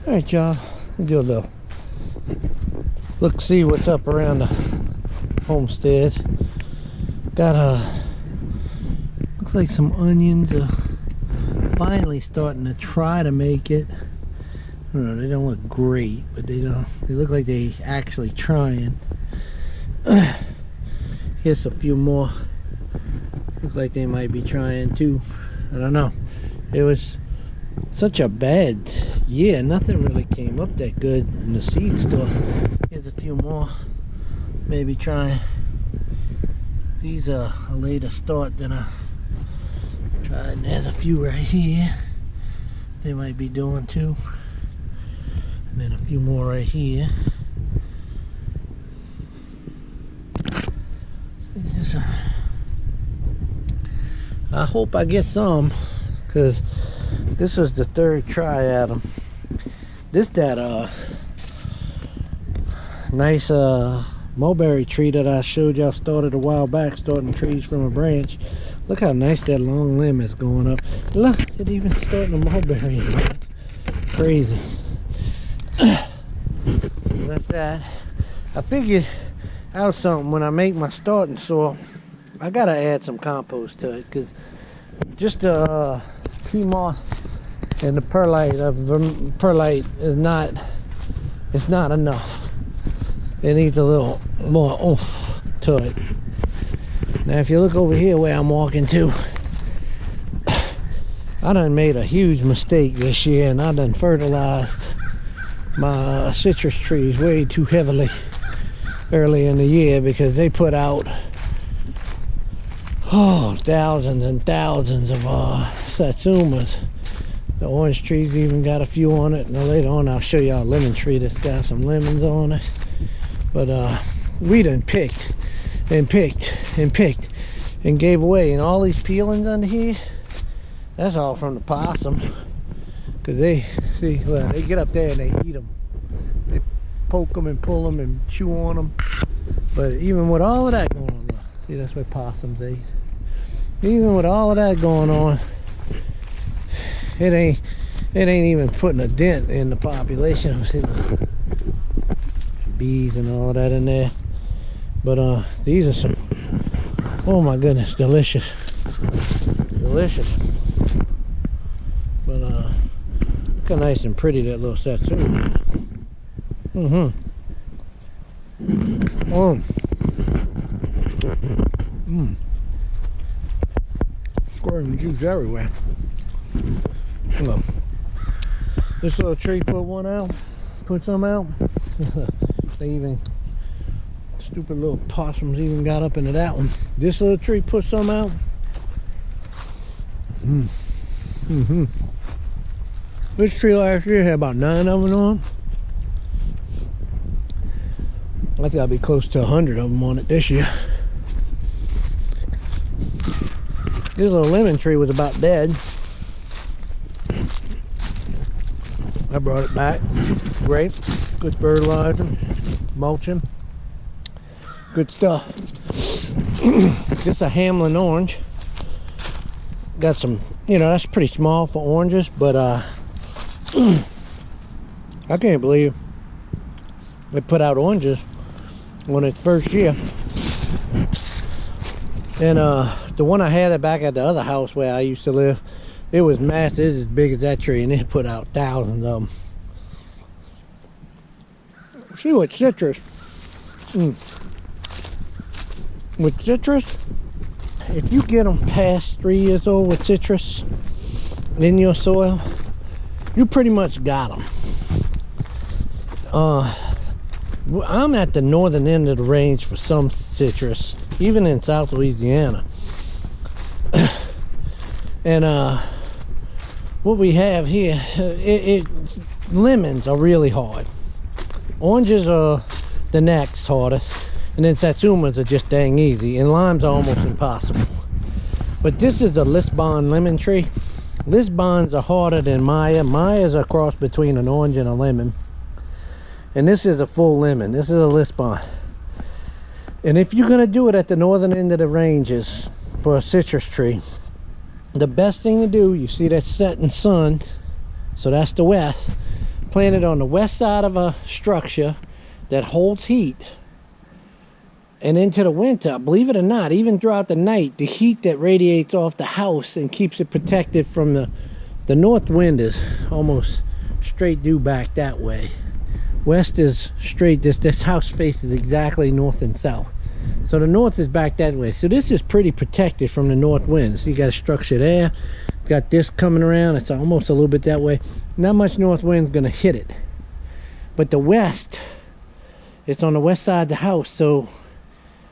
Alright, y'all, let's do a little look, see what's up around the homestead. Got looks like some onions are finally starting to try to make it. I don't know, they don't look great, but they look like they actually trying. Here's a few more. Look like they might be trying too. I don't know. It was such a bad year. Nothing really came up that good in the seed store. Here's a few more. Maybe trying. These are a later start than I tried. There's a few right here. They might be doing too. And then a few more right here. I hope I get some, because this was the third try at them. This that nice mulberry tree that I showed y'all started a while back, starting trees from a branch. Look how nice that long limb is going up. Look, it even starting a mulberry. Crazy. That's that. I figured out something when I make my starting soil. I gotta add some compost to it, because just the pea moss and the perlite is not, it's not enough. It needs a little more oomph to it. Now if you look over here where I'm walking to, I done made a huge mistake this year, and I done fertilized my citrus trees way too heavily early in the year, because they put out thousands and thousands of satsumas. The orange trees even got a few on it. Now later on I'll show y'all a lemon tree that's got some lemons on it. But we done picked and picked and picked and gave away. And all these peelings under here, that's all from the possum. Because they, see, well, they get up there and they eat them. They poke them and pull them and chew on them. But even with all of that going on, look, see, that's where possums eat. Even with all of that going on, it ain't even putting a dent in the population. See the bees and all that in there. But these are some, oh my goodness, delicious. Delicious. But look how nice and pretty that little satsuma. Squirting juice everywhere. Look, this little tree put some out. They even, stupid little possums even got up into that one. This little tree put some out. This tree last year had about 9 of them on. I think I'll be close to 100 of them on it this year. This little lemon tree was about dead. I brought it back. Great. Good fertilizer. Mulching. Good stuff. This is a Hamlin orange. Got some, you know, that's pretty small for oranges, but I can't believe they put out oranges on its first year. And the one I had it back at the other house where I used to live, it was massive. It's as big as that tree, and it put out thousands of them. See, with citrus, with citrus, if you get them past 3 years old with citrus in your soil, you pretty much got them. I'm at the northern end of the range for some citrus, even in South Louisiana. And what we have here, lemons are really hard. Oranges are the next hardest, and then satsumas are just dang easy, and limes are almost impossible. But this is a Lisbon lemon tree. Lisbons are harder than Maya. Maya's a cross between an orange and a lemon. And this is a full lemon. This is a Lisbon. And if you're going to do it at the northern end of the ranges for a citrus tree, the best thing to do, you see that setting sun, so that's the west, planted on the west side of a structure that holds heat. And into the winter, believe it or not, even throughout the night, the heat that radiates off the house and keeps it protected from the north wind is almost straight due back that way. West is straight. This house faces exactly north and south. So the north is back that way. So this is pretty protected from the north wind. So you got a structure there. Got this coming around. It's almost a little bit that way. Not much north wind's going to hit it. But the west, it's on the west side of the house. So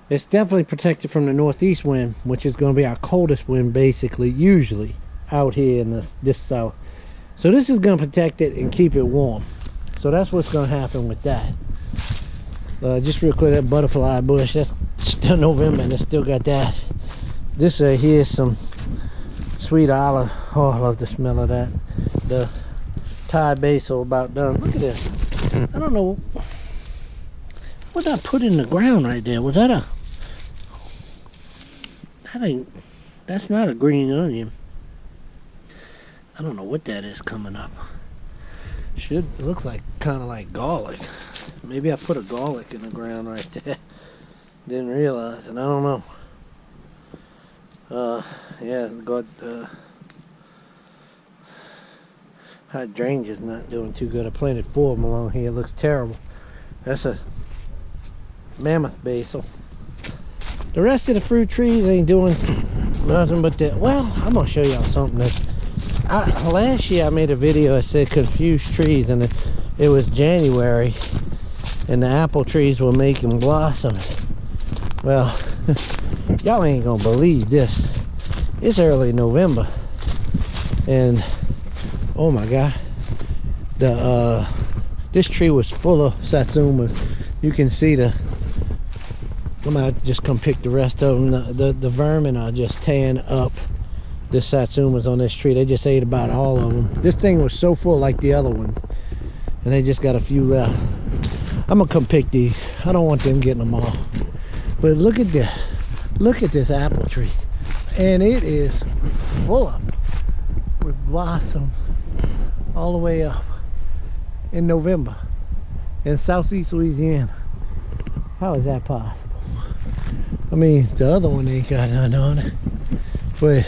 it's definitely protected from the northeast wind, which is going to be our coldest wind basically, usually, out here in this south. So this is going to protect it and keep it warm. So that's what's going to happen with that. Just real quick, that butterfly bush, that's still November and it's still got that. This here's some sweet olive. Oh, I love the smell of that. The Thai basil about done. Look at this. I don't know. What did I put in the ground right there? Was that a... That's not a green onion. I don't know what that is coming up. It looks like kind of like garlic. Maybe I put a garlic in the ground right there. Didn't realize it. I don't know. Yeah, got hydrangea's not doing too good. I planted 4 of them along here. It looks terrible. That's a mammoth basil. The rest of the fruit trees ain't doing nothing but that. Well, I'm gonna show y'all something that last year I made a video. I said confused trees, and it was January, and the apple trees were making blossoms. Well, y'all ain't gonna believe this. It's early November, and oh my God, this tree was full of satsumas. You can see I'm gonna have to just come pick the rest of them. The vermin are just tearing up the satsumas on this tree. They just ate about all of them. This thing was so full like the other one, and they just got a few left. I'm gonna come pick these. I don't want them getting them all. But look at this. Look at this apple tree, and it is full up with blossom all the way up in November in southeast Louisiana. How is that possible? I mean, the other one ain't got none on it, but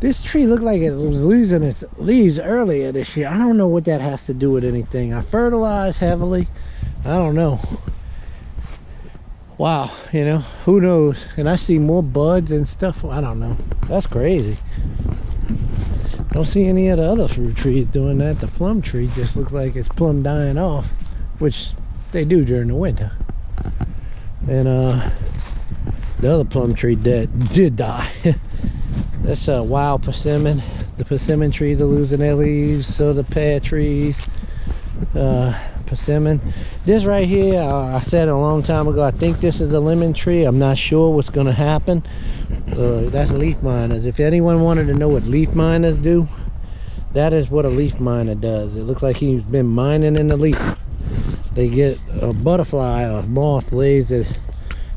this tree looked like it was losing its leaves earlier this year. I don't know what that has to do with anything. I fertilized heavily. I don't know. Wow, you know, who knows? And I see more buds and stuff. I don't know. That's crazy. Don't see any of the other fruit trees doing that. The plum tree just looks like it's plumb dying off, which they do during the winter. And the other plum tree did die. That's a wild persimmon. The persimmon trees are losing their leaves. So the pear trees, persimmon. This right here, I said a long time ago, I think this is a lemon tree. I'm not sure what's going to happen. That's leaf miners. If anyone wanted to know what leaf miners do, that is what a leaf miner does. It looks like he's been mining in the leaf. They get a butterfly or moth lays it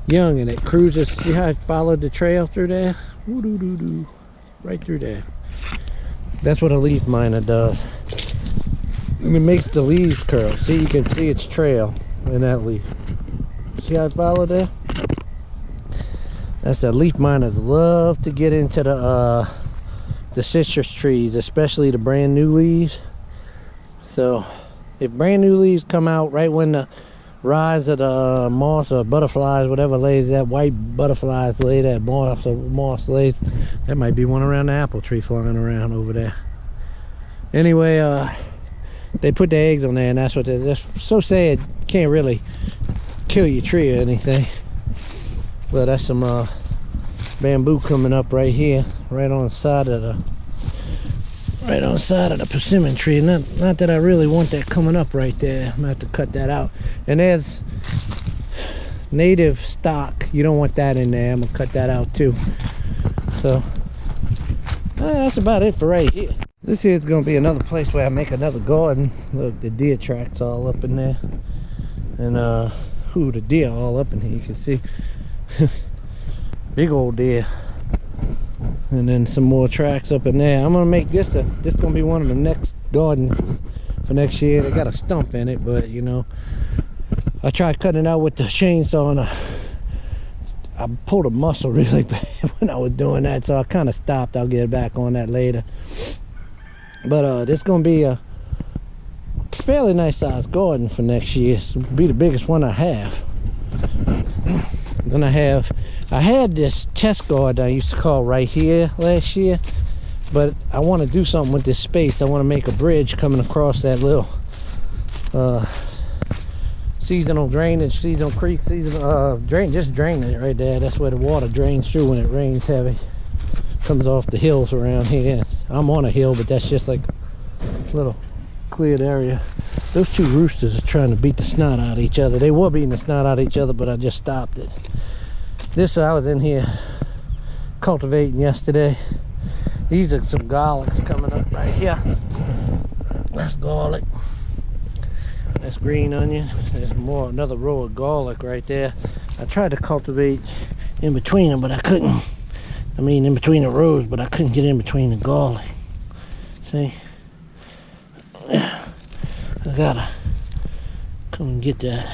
young, and it cruises. See how it followed the trail through there? Woo-doo-doo-doo. Right through there. That's what a leaf miner does. And it makes the leaves curl. See, you can see its trail in that leaf. See how it followed there? That's the leaf miners love to get into the citrus trees, especially the brand new leaves. So if brand new leaves come out right when the rise of the moths or butterflies, whatever lays that, white butterflies lay that, moths or moths lays, that might be one around the apple tree flying around over there. Anyway, they put the eggs on there, and that's what that's so sad. Can't really kill your tree or anything. Well, that's some bamboo coming up right here, right on the side of the persimmon tree. Not that I really want that coming up right there. I'm gonna have to cut that out. And there's native stock. You don't want that in there. I'm gonna cut that out too. So that's about it for right here. This here is gonna be another place where I make another garden. Look, the deer tracks all up in there, and the deer all up in here. You can see big old deer. And then some more tracks up in there. I'm gonna make this gonna be one of the next garden for next year. They got a stump in it, but you know, I tried cutting it out with the chainsaw and I pulled a muscle really bad when I was doing that, so I kind of stopped. I'll get back on that later. But this is gonna be a fairly nice sized garden for next year. It'll be the biggest one I have. Then I had this test garden I used to call right here last year, but I want to do something with this space. I want to make a bridge coming across that little seasonal drainage, seasonal creek, seasonal just draining it right there. That's where the water drains through when it rains heavy. Comes off the hills around here. I'm on a hill, but that's just like a little cleared area. Those two roosters are trying to beat the snot out of each other. They were beating the snot out of each other, but I just stopped it. I was in here cultivating yesterday. These are some garlics coming up right here. That's garlic. That's green onion. There's another row of garlic right there. I tried to cultivate in between them, but I couldn't. I mean, in between the rows, but I couldn't get in between the garlic. See? I gotta come and get that.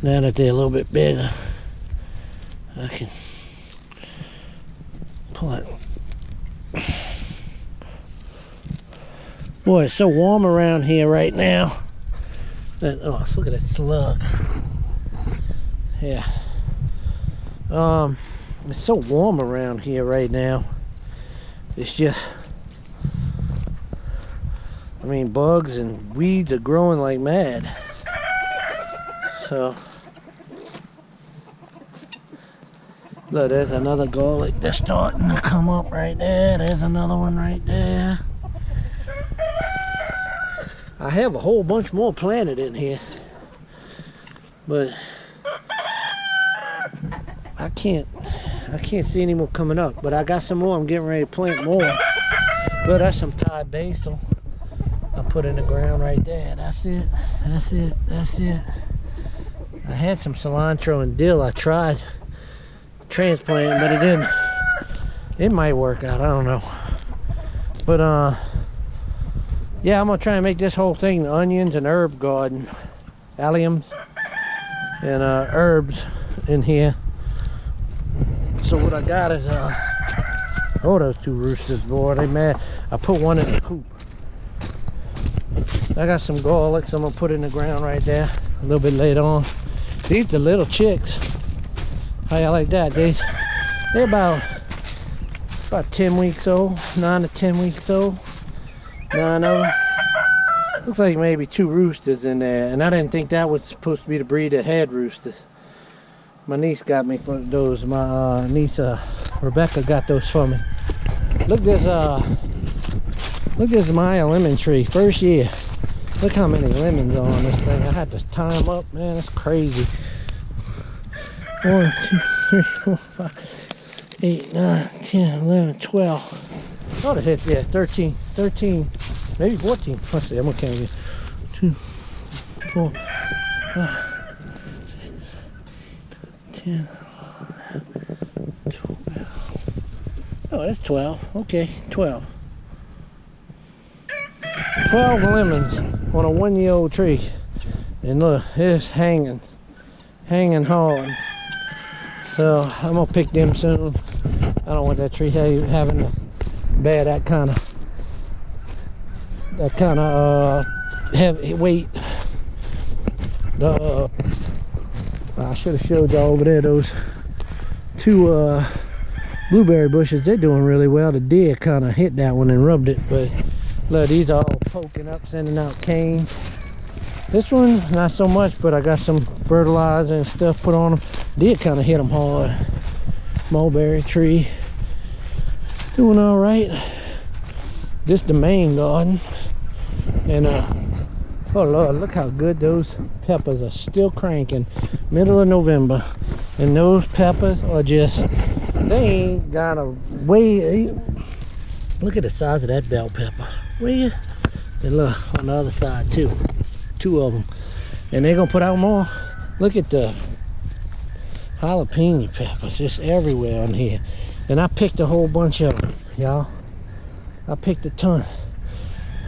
Now that they're a little bit bigger, I can pull it. Boy, it's so warm around here right now. Oh, look at that slug. Yeah. It's so warm around here right now. It's just, I mean, bugs and weeds are growing like mad. So, look, there's another garlic that's starting to come up right there. There's another one right there. I have a whole bunch more planted in here, but I can't see any more coming up. But I got some more. I'm getting ready to plant more. But that's some Thai basil I put in the ground right there. That's it. That's it. That's it. I had some cilantro and dill. I tried transplanting, but it didn't. It might work out. I don't know. But yeah, I'm gonna try and make this whole thing onions and herb garden, alliums and herbs in here. So what I got is oh, those two roosters, boy, they mad. I put one in the coop. I got some garlics I'm gonna put in the ground right there a little bit later on. These are little chicks. How y'all like that? They're about 10 weeks old, 9 to 10 weeks old. 9 of them. Looks like maybe 2 roosters in there, and I didn't think that was supposed to be the breed that had roosters. My niece got me for those. My niece Rebecca got those for me. Look this Maya lemon tree, first year. Look how many lemons are on this thing. I had to tie them up, man. That's crazy. 1, 2, 3, 4, 5, 8, 9, 10, 11, 12. Oh, the hits, yeah, 13, maybe 14. Let's see, I'm gonna count again. 2, 4, 5, 6, 10, 12. Oh, that's 12. Okay, 12. 12 lemons on a 1-year-old tree. And look, it's hanging hard. So I'm gonna pick them soon. I don't want that tree having to bear that kind of heavy weight. I should have showed y'all over there those 2 blueberry bushes. They're doing really well. The deer kind of hit that one and rubbed it, but look, these are all poking up, sending out canes. This one not so much, but I got some fertilizer and stuff put on them. Deer kind of hit them hard. Mulberry tree doing all right. This the main garden, and oh Lord, look how good those peppers are still cranking. Middle of November, and those peppers are just, they ain't got a way. Look at the size of that bell pepper. Where? And look on the other side too, 2 of them, and they're gonna put out more. Look at the jalapeno peppers just everywhere on here, and I picked a whole bunch of them, y'all. I picked a ton.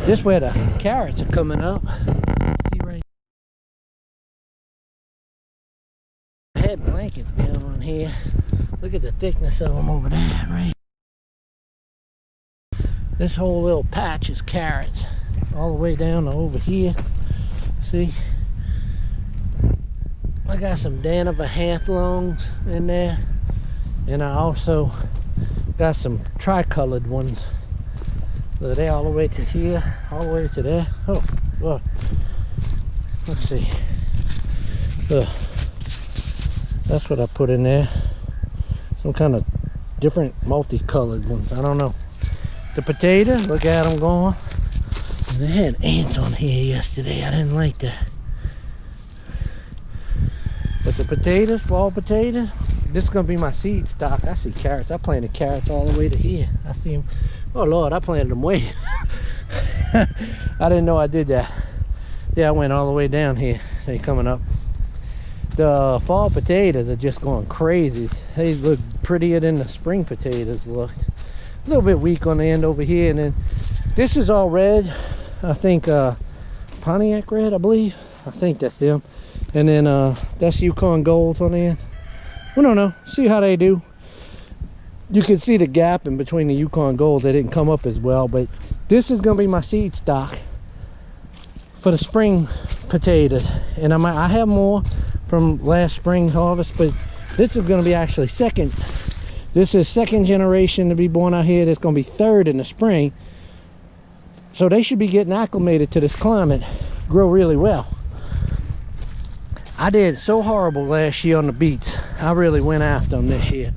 This where the carrots are coming up. See right. I had blankets down on here. Look at the thickness of them over there, right? This whole little patch is carrots, all the way down to over here. See? I got some Danova in there, and I also got some tricolored ones. So they're all the way to here, all the way to there. Oh, oh. Let's see. That's what I put in there. Some kind of different multicolored ones. I don't know. The potatoes, look at them going. They had ants on here yesterday. I didn't like that. But the potatoes, fall potatoes, this is going to be my seed stock. I see carrots. I planted carrots all the way to here. I see them. Oh, Lord, I planted them way. I didn't know I did that. Yeah, I went all the way down here. They coming up. The fall potatoes are just going crazy. They look prettier than the spring potatoes looked. A little bit weak on the end over here. And then this is all red. I think Pontiac red, I believe. I think that's them. And then that's Yukon Gold on the end. We don't know. See how they do. You can see the gap in between the Yukon Gold. They didn't come up as well. But this is going to be my seed stock for the spring potatoes. And I have more from last spring's harvest. But this is going to be actually second. This is second generation to be born out here. That's going to be third in the spring. So they should be getting acclimated to this climate. Grow really well. I did so horrible last year on the beets. I really went after them this year.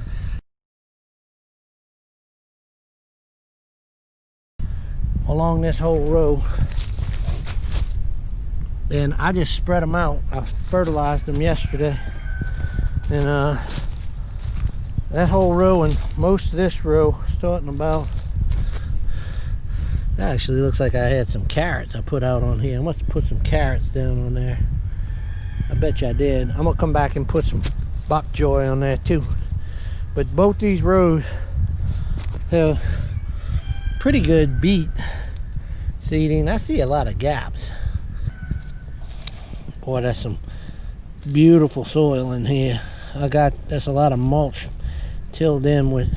Along this whole row. And I just spread them out. I fertilized them yesterday. And that whole row and most of this row, starting about, that actually looks like I had some carrots I put out on here. I must have put some carrots down on there. I bet you I did. I'm gonna come back and put some bok choy on there too. But both these rows have pretty good beet seeding. I see a lot of gaps. Boy, that's some beautiful soil in here. That's a lot of mulch tilled in with.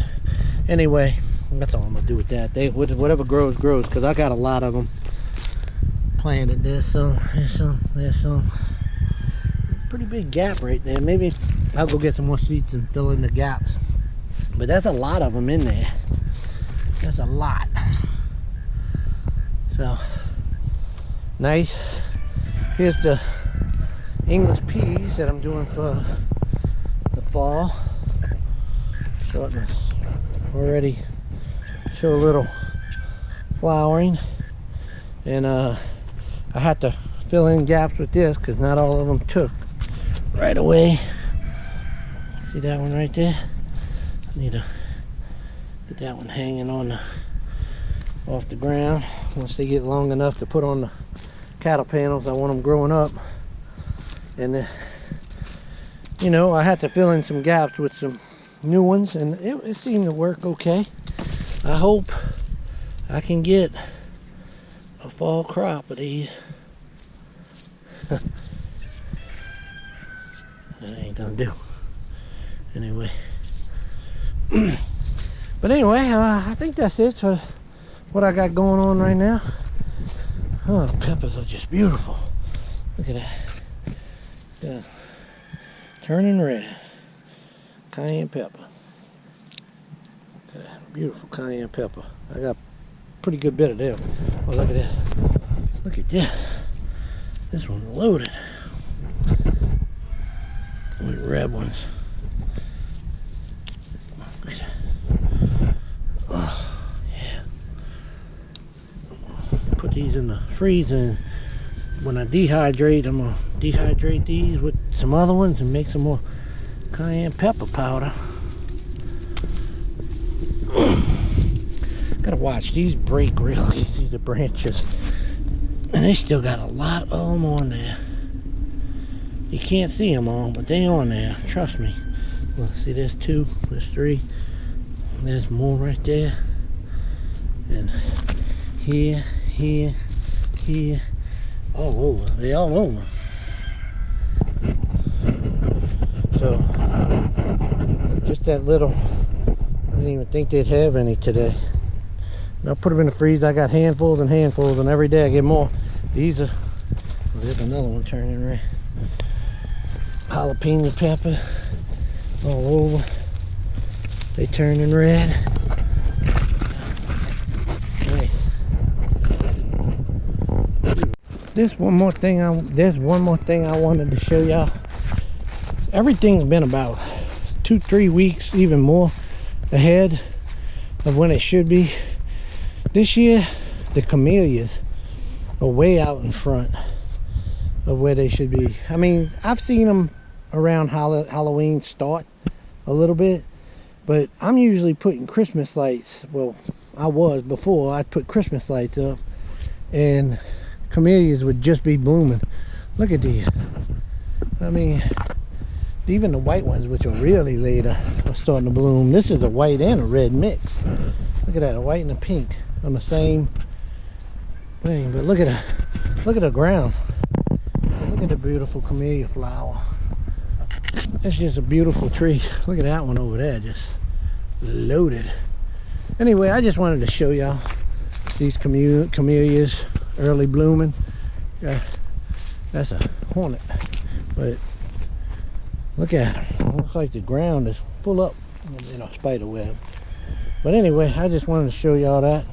Anyway, that's all I'm gonna do with that. Whatever grows, grows, because I got a lot of them planted. There's some, there's some. Pretty big gap right there. Maybe I'll go get some more seeds and fill in the gaps. But that's a lot of them in there. That's a lot. So nice. Here's the English peas that I'm doing for the fall. Starting to already show a little flowering. And I had to fill in gaps with this because not all of them took right away. See that one right there? I need to get that one hanging on off the ground. Once they get long enough to put on the cattle panels, I want them growing up. And you know, I had to fill in some gaps with some new ones, and it seemed to work okay. I hope I can get a fall crop of these. That ain't gonna do. Anyway. But anyway, I think that's it for what I got going on right now. Oh, the peppers are just beautiful. Look at that. Yeah. Turning red. Cayenne pepper. Look at that. Beautiful cayenne pepper. I got a pretty good bit of them. Oh, look at this. Look at this. This one's loaded with red ones. Oh, yeah. Put these in the freezer, and when I dehydrate, I'm gonna dehydrate these with some other ones and make some more cayenne pepper powder. Gotta watch these break really. See the branches, and they still got a lot of them on there. You can't see them all, but they on there. Trust me. Look, see, there's two, there's three. There's more right there, and here, here, here, all over. They all over. So, just that little, I didn't even think they'd have any today. And I'll put them in the freezer. I got handfuls and handfuls, and every day I get more. These are, oh, there's another one turning red. Jalapeno pepper, all over. They turning red. Nice. There's one more thing I wanted to show y'all. Everything's been about 2-3 weeks, even more ahead of when it should be. This year, the camellias are way out in front of where they should be. I mean, I've seen them around Halloween start a little bit, but I'm usually putting Christmas lights. Well, I was before. I'd put Christmas lights up, and camellias would just be blooming. Look at these. I mean, even the white ones, which are really later, are starting to bloom. This is a white and a red mix. Look at that, a white and a pink on the same thing. But look at the ground. Look at the beautiful camellia flower. It's just a beautiful tree. Look at that one over there, just loaded. Anyway, I just wanted to show y'all these camellias early blooming. That's a hornet, but look at them. It looks like the ground is full up, you know, spider web. But anyway, I just wanted to show y'all that.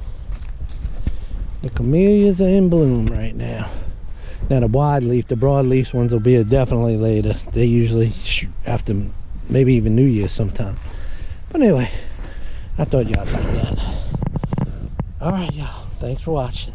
The camellias are in bloom right now. Now the broadleaf ones will be definitely later. They usually after maybe even New Year's sometime. But anyway, I thought y'all liked that. Alright y'all, thanks for watching.